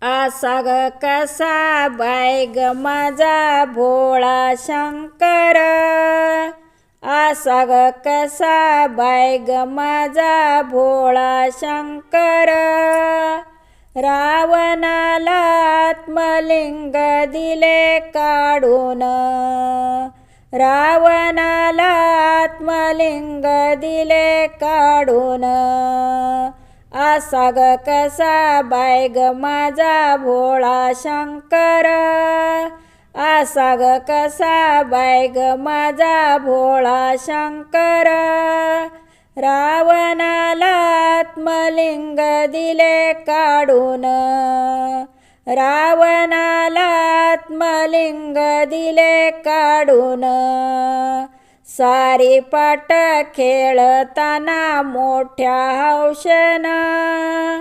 असा ग कसा बाय ग माझा भोळा शंकर, असा ग कसा बाय ग माझा भोळा शंकर. रावणाला आत्मलिंग दिले काढून, रावणाला आत्मलिंग दिले काढून. असा ग कसा बाय ग माझा भोळा शंकर, असा ग कसा बाय ग माझा भोळा शंकर. रावणाला आत्मलिंग दिले काढून, रावणाला आत्मलिंग दिले काढून. सारी पाट खेळताना मोठ्या हौशेनं,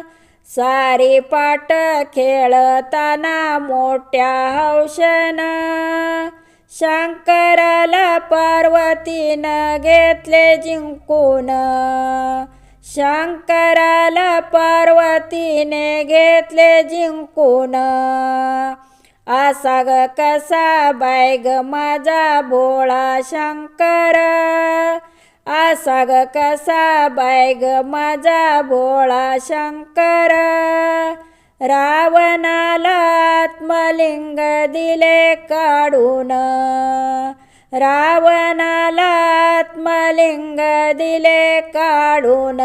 सारी पाट खेळताना मोठ्या हौशेनं. शंकराला पार्वतीनं घेतले जिंकून, शंकराला पार्वतीने घेतले जिंकून. असा ग कसा बाय ग माझा भोळा शंकर, असा ग कसा बाय ग माझा भोळा शंकर. रावणाला आत्मलिंग दिले काढून, रावणाला आत्मलिंग दिले काढून.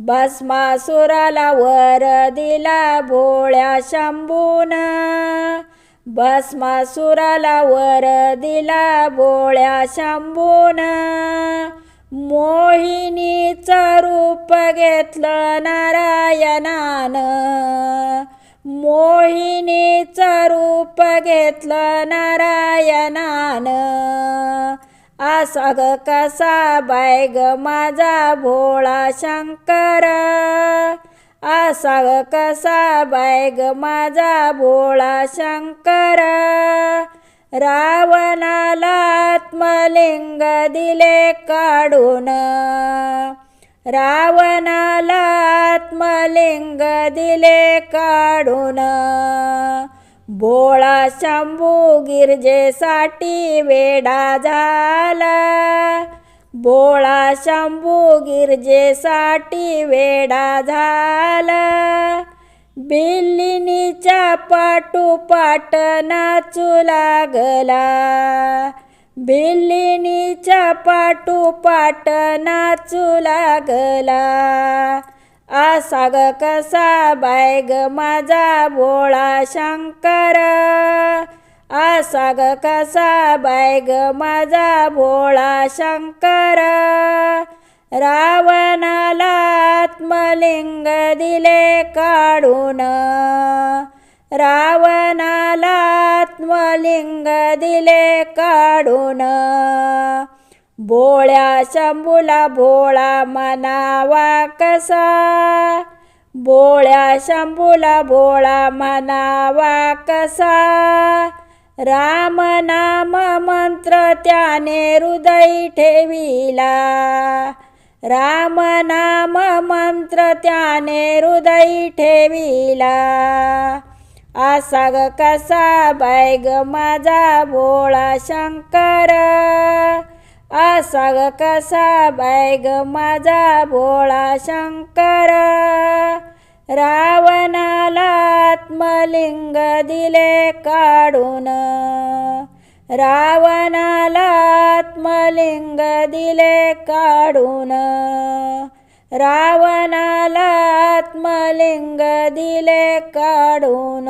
भस्मासुराला वर दिला भोळ्या शंभून, भस्मासुराला वर दिला भोळ्या शंभून. मोहिनीचं रूप घेतलं नारायणानं, मोहिनीचं रूप घेतलं नारायणानं. असा ग कसा बाय ग माझा भोळा शंकर, असा ग कसा बाय ग माझा भोळा शंकर. रावणाला आत्मलिंग दिले काढून, रावणाला आत्मलिंग दिले काढून. भोळा शंभू गिरजेसाठी वेडा झाला, भोळा शंभू गिरजेसाठी वेडा झाला. बिल्लिणीच्या पाठोपाठ नाचू लागला, बिल्लिणीच्या पाठोपाठ नाचू लागला. असा ग कसा बाय ग माझा भोळा शंकर, असा ग कसा बाय ग माझा भोळा शंकर. रावणाला आत्मलिंग दिले काढून, रावणाला आत्मलिंग दिले काढून. भोळ्या शंभूला भोळा म्हणावा कसा, भोळ्या शंभूला भोळा म्हणावा कसा. राम नाम मंत्र त्याने हृदयी ठेविला, राम नाम मंत्र त्याने हृदयी ठेविला. असा ग कसा बाय ग माझा भोळा शंकर, असा ग कसा बाय ग माझा भोळा शंकर. रावणाला आत्मलिंग दिले काढून, रावणाला आत्मलिंग दिले काढून. रावणाला आत्मलिंग दिले काढून.